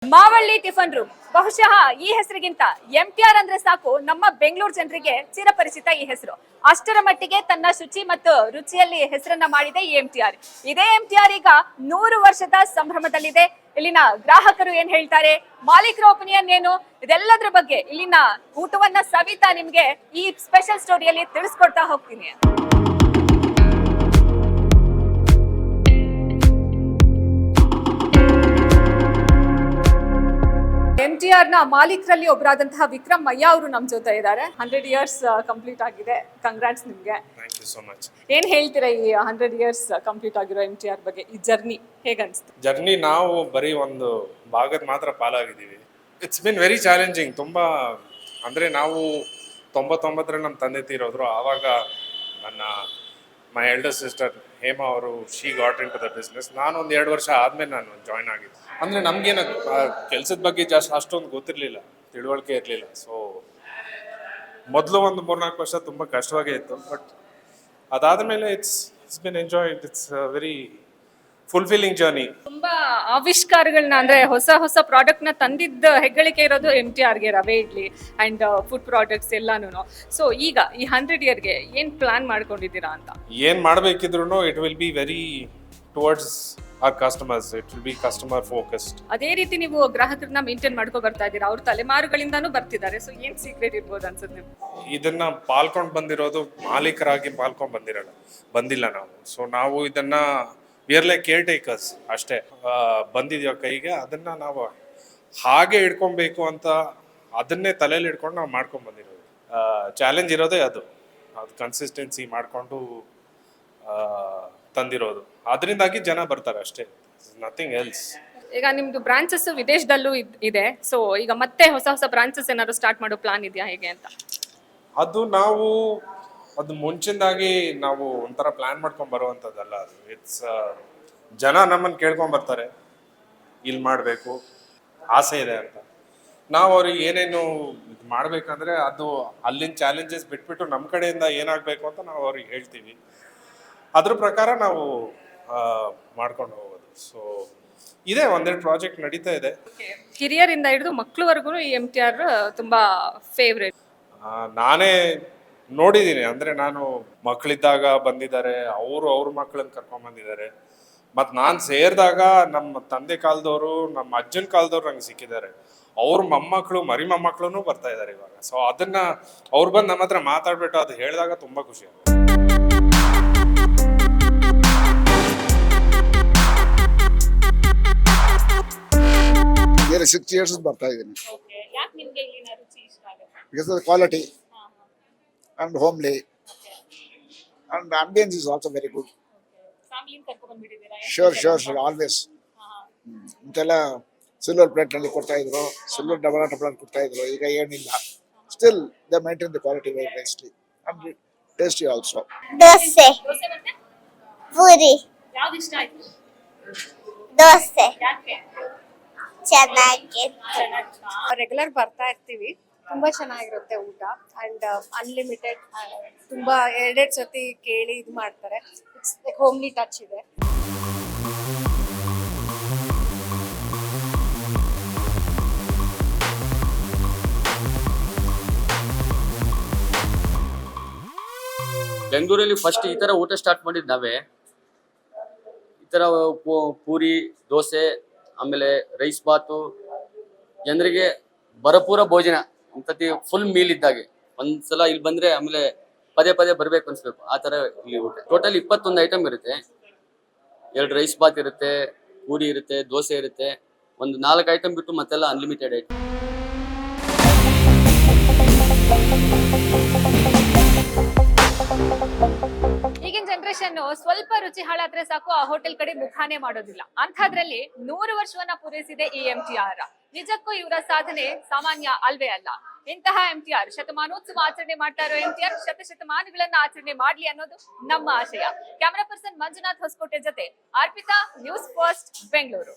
Mavalli tiffin room ಬಹುಶಃ ಈ ಹೆಸರಿಗಿಂತ MTR ಅಂದ್ರೆ ಸಾಕು ನಮ್ಮ ಬೆಂಗಳೂರು ಜನರಿಗೆ ಚಿರಪರಿಚಿತ ಈ ಹೆಸರು. ಅಷ್ಟರ ಮಟ್ಟಿಗೆ ತನ್ನ ಶುಚಿ ಮತ್ತು ರುಚಿಯಲ್ಲಿ ಹೆಸರನ್ನ ಮಾಡಿದೆ ಈ ಎಂಟಿಆರ್. ಇದೇ ಎಂಟಿಆರ್ ಈಗ 100 ವರ್ಷದ ಸಂಭ್ರಮದಲ್ಲಿದೆ. ಇಲ್ಲಿನ ಗ್ರಾಹಕರು ಏನ್ ಹೇಳ್ತಾರೆ, ಮಾಲೀಕರ ಒಪಿನಿಯನ್ ಏನು, ಇದೆಲ್ಲದರ ಬಗ್ಗೆ ಇಲ್ಲಿನ ಊಟವನ್ನ ಸವಿತಾ ನಿಮ್ಗೆ ಈ ಸ್ಪೆಷಲ್ ಸ್ಟೋರಿಯಲ್ಲಿ ತಿಳಿಸ್ಕೊಡ್ತಾ ಹೋಗ್ತೀನಿ. ಎಂಟಿಆರ್ ನ ಮಾಲೀಕರಲ್ಲಿ ಒಬ್ಬರಾದಂತಹ ವಿಕ್ರಮ್ ಮಯ್ಯ ಅವರು ನಮ್ ಜೊತೆ ಇದ್ದಾರೆ. 100 ಇಯರ್ಸ್ ಕಂಪ್ಲೀಟ್ ಆಗಿದೆ. ಕಂಗ್ರಾಟ್ಸ್ ನಿಮ್ಗೆ. Thank you so much. ಏನ್ ಹೇಳ್ತೀರಾ ಈ 100 ಇಯರ್ಸ್ ಕಂಪ್ಲೀಟ್ ಆಗಿರೋ ಎಂಟಿಆರ್ ಬಗ್ಗೆ, ಈ ಜರ್ನಿ ಹೇಗನ್ಸ್ತು? ಜರ್ನಿ ನಾವು ಬರೀ ಒಂದು ಭಾಗದ ಮಾತ್ರ ಪಾಲಾಗಿದ್ದೀವಿ. It's been very challenging. ತುಂಬಾ ಅಂದ್ರೆ ನಾವು 99ರಲ್ಲಿ ನಮ್ಮ ತಂದೆ ತೀರೋದ್ರು. ಆವಾಗ ನನ್ನ ಮೈ ಎಲ್ಡರ್ ಸಿಸ್ಟರ್ ಹೇಮಾ ಅವರು she got into the business. ನಾನು ಒಂದು 2 ವರ್ಷ ಆದ್ಮೇಲೆ ನಾನು ಜಾಯ್ನ್ ಆಗಿದ್ದೆ. ಅಂದರೆ ನಮಗೇನು ಕೆಲಸದ ಬಗ್ಗೆ ಜಾಸ್ತಿ ಅಷ್ಟೊಂದು ಗೊತ್ತಿರಲಿಲ್ಲ, ತಿಳುವಳಿಕೆ ಇರಲಿಲ್ಲ. ಸೊ ಮೊದಲು ಒಂದು 3-4 ವರ್ಷ ತುಂಬ ಕಷ್ಟವಾಗೇ ಇತ್ತು. ಬಟ್ ಅದಾದಮೇಲೆ it's been enjoyed. It's very fulfilling journey. ತುಂಬಾ ಆವಿಷ್ಕಾರಗಳನ್ನ ಅಂದ್ರೆ ಹೊಸ ಪ್ರಾಡಕ್ಟ್ ನ ತಂದಿದ್ದ ಹೆಗ್ಗಳಿಕೆ ಇರೋದು ಎಂಟಿಆರ್ಗೆ. Rava idli and food products ಎಲ್ಲಾನು. ಸೊ ಈಗ ಈ 100 ಇಯರ್ಗೆ ಏನ್ ಪ್ಲಾನ್ ಮಾಡ್ಕೊಂಡಿದ್ದೀರಾ ಅಂತ? ಏನು ಮಾಡಬೇಕಿದ್ರು it will be very towards our customers. It will be customer focused. ಅದೇ ರೀತಿ ನೀವು ಗ್ರಾಹಕರನ್ನ ಮೇಂಟೈನ್ ಮಾಡ್ಕೊ ಬರ್ತಾ ಇದ್ದೀರಾ. ಅವ್ರ ತಲೆಮಾರುಗಳಿಂದನೂ ಬರ್ತಿದ್ದಾರೆ. ಸೊ ಏನ್ ಸೀಕ್ರೆಟ್ ಇರ್ಬೋದು ಅನ್ಸುತ್ತೆ? ಇದನ್ನ ಪಾಲ್ಕೊಂಡು ಬಂದಿರೋದು ಮಾಲೀಕರಾಗಿ ಪಾಲ್ಕೊಂಡು ಬಂದಿಲ್ಲ ನಾವು. ಸೊ ನಾವು ಇದನ್ನ ವಿಯರ್ ಲೈಕ್ ಕೇರ್ ಟೇಕರ್ಸ್ ಅಷ್ಟೇ. ಬಂದಿದೆಯೋ ಕೈಗೆ ಅದನ್ನ ನಾವು ಹಾಗೆ ಇಟ್ಕೊಬೇಕು ಅಂತ ಅದನ್ನೇ ತಲೆಯಲ್ಲಿ ಇಟ್ಕೊಂಡು ನಾವು ಮಾಡ್ಕೊಂಡು ಬಂದಿರೋದು. ಚಾಲೆಂಜ್ ಇರೋದೇ ಅದು ಕನ್ಸಿಸ್ಟೆನ್ಸಿ ಮಾಡಿಕೊಂಡು ತಂದಿರೋದು. ಅದರಿಂದಾಗಿ ಜನ ಬರ್ತಾರೆ ಅಷ್ಟೇ, ನಥಿಂಗ್ ಎಲ್ಸ್. ಈಗ ನಿಮ್ದು ಬ್ರಾಂಚಸ್ ವಿದೇಶದಲ್ಲೂ ಇದೆ. ಸೊ ಈಗ ಮತ್ತೆ ಹೊಸ ಬ್ರಾಂಚಸ್ ಏನಾದ್ರು ಸ್ಟಾರ್ಟ್ ಮಾಡೋ ಪ್ಲಾನ್ ಇದೆಯಾ ಹೇಗೆ ಅಂತ? ಅದು ಮುಂಚಿಂದಾಗಿ ನಾವು ಒಂಥರ ಪ್ಲಾನ್ ಮಾಡ್ಕೊಂಡು ಬರುವಂಥದ್ದಲ್ಲ. ಅದು ಇಟ್ಸ್ ಜನ ನಮ್ಮನ್ನು ಕೇಳ್ಕೊಂಡು ಬರ್ತಾರೆ, ಇಲ್ಲಿ ಮಾಡಬೇಕು ಆಸೆ ಇದೆ ಅಂತ. ನಾವು ಅವ್ರಿಗೆ ಏನೇನು ಇದು ಮಾಡಬೇಕಂದ್ರೆ ಅದು ಅಲ್ಲಿನ ಚಾಲೆಂಜಸ್ ಬಿಟ್ಬಿಟ್ಟು ನಮ್ಮ ಕಡೆಯಿಂದ ಏನಾಗಬೇಕು ಅಂತ ನಾವು ಅವ್ರಿಗೆ ಹೇಳ್ತೀವಿ. ಅದ್ರ ಪ್ರಕಾರ ನಾವು ಮಾಡ್ಕೊಂಡು ಹೋಗೋದು. ಸೊ ಇದೆ, 1-2 ಪ್ರಾಜೆಕ್ಟ್ ನಡೀತಾ ಇದೆ. ಹಿರಿಯರಿಂದ ಹಿಡಿದು ಮಕ್ಕಳವರೆಗೂ ಈ ಎಂಟಿಆರ್ ತುಂಬಾ ಫೇವ್ರೇಟ್. ನಾನೇ ನೋಡಿದ್ದೀನಿ. ಅಂದರೆ ನಾನು ಮಕ್ಕಳಿದ್ದಾಗ ಬಂದಿದ್ದಾರೆ, ಅವ್ರ ಮಕ್ಕಳನ್ನ ಕರ್ಕೊಂಡ್ ಬಂದಿದ್ದಾರೆ. ಮತ್ತು ನಾನು ಸೇರಿದಾಗ ನಮ್ಮ ತಂದೆ ಕಾಲದವರು, ನಮ್ಮ ಅಜ್ಜನ ಕಾಲದವ್ರು ನಂಗೆ ಸಿಕ್ಕಿದ್ದಾರೆ. ಅವ್ರ ಮರಿ ಮೊಮ್ಮಕ್ಕಳು ಬರ್ತಾ ಇದ್ದಾರೆ ಇವಾಗ. ಸೊ ಅದನ್ನ ಅವ್ರು ಬಂದು ನಮ್ಮ ಹತ್ರ ಮಾತಾಡ್ಬಿಟ್ಟು ಅದು ಹೇಳಿದಾಗ ತುಂಬಾ ಖುಷಿ ಆಗುತ್ತೆ. ಬೇರೆ 6 years ಬರ್ತಾ ಇದ್ದೀನಿ. Because of the quality and homely and ambience is also very good. Sure, always. ಇಂತೆಲ್ಲ ಸಿಲ್ವರ್ ಪ್ಲೇಟ್ ನಲ್ಲಿ ಕೊಡ್ತಾ ಇದ್ರು, ಸಿಲ್ವರ್ ಡಬಲ್ ಕೊಡ್ತಾ ಇದ್ರು. ಈಗ ಏನಿಲ್ಲ. Still they maintain the quality very nicely and tasty also. Dosa puri dosa ಚೆನ್ನಾಗಿ ರೆಗ್ಯುಲರ್ ಬರ್ತಾ ಇರ್ತೀವಿ. ತುಂಬಾ ಚೆನ್ನಾಗಿರುತ್ತೆ ಊಟ ಅಂಡ್ ಅನ್ಲಿಮಿಟೆಡ್. ತುಂಬಾ 2 ಸತಿ ಕೇಳಿ ಇದು ಮಾಡ್ತಾರೆ. ಇಟ್ಸ್ ಲೈಕ್ ಹೋಮ್ಲಿ ಟಚ್ ಇದೆ. ಬೆಂಗಳೂರಲ್ಲಿ ಫಸ್ಟ್ ಈ ತರ ಊಟ ಸ್ಟಾರ್ಟ್ ಮಾಡಿದ್ ನಾವೇ. ಈ ತರ ಪೂರಿ ದೋಸೆ ಆಮೇಲೆ ರೈಸ್ ಬಾತು, ಜನರಿಗೆ ಭರಪೂರ ಭೋಜನ ಅಂತತಿ ಫುಲ್ ಮೀಲ್ ಇದ್ದಾಗೆ. ಒಂದ್ಸಲ ಇಲ್ಲಿ ಬಂದ್ರೆ ಆಮೇಲೆ ಪದೇ ಬರ್ಬೇಕು ಅನ್ಸ್ಬೇಕು. ಆ ತರ ಇಲ್ಲಿ ಊಟ ಟೋಟಲ್ 21 ಐಟಮ್ ಇರುತ್ತೆ. 2 ರೈಸ್ ಬಾತ್ ಇರುತ್ತೆ, ಪೂರಿ ಇರುತ್ತೆ, ದೋಸೆ ಇರುತ್ತೆ. ಒಂದು 4 ಐಟಮ್ ಬಿಟ್ಟು ಮತ್ತೆಲ್ಲ ಅನ್ಲಿಮಿಟೆಡ್ ಐಟಮ್. ಈಗಿನ ಜನರೇಷನ್ ಸ್ವಲ್ಪ ರುಚಿ ಹಾಳಾದ್ರೆ ಸಾಕು ಆ ಹೋಟೆಲ್ ಕಡೆ ಮುಖಾನೇ ಮಾಡೋದಿಲ್ಲ. ಅಂಥದ್ರಲ್ಲಿ 100 ವರ್ಷವನ್ನ ಪೂರೈಸಿದೆ ಈ ಎಂಟಿಆರ್. ನಿಜಕ್ಕೂ ಇವರ ಸಾಧನೆ ಸಾಮಾನ್ಯ ಅಲ್ವೇ ಅಲ್ಲ. ಇಂತಹ ಎಂಟಿಆರ್ ಶತಮಾನೋತ್ಸವ ಆಚರಣೆ ಮಾಡ್ತಾ ಇರೋ ಎಂಟಿಆರ್ ಶತಮಾನಗಳನ್ನ ಆಚರಣೆ ಮಾಡ್ಲಿ ಅನ್ನೋದು ನಮ್ಮ ಆಶಯ. ಕ್ಯಾಮರಾ ಪರ್ಸನ್ ಮಂಜುನಾಥ್ ಹೊಸಕೋಟೆ ಜೊತೆ ಅರ್ಪಿತಾ, ನ್ಯೂಸ್ ಫಸ್ಟ್, ಬೆಂಗಳೂರು.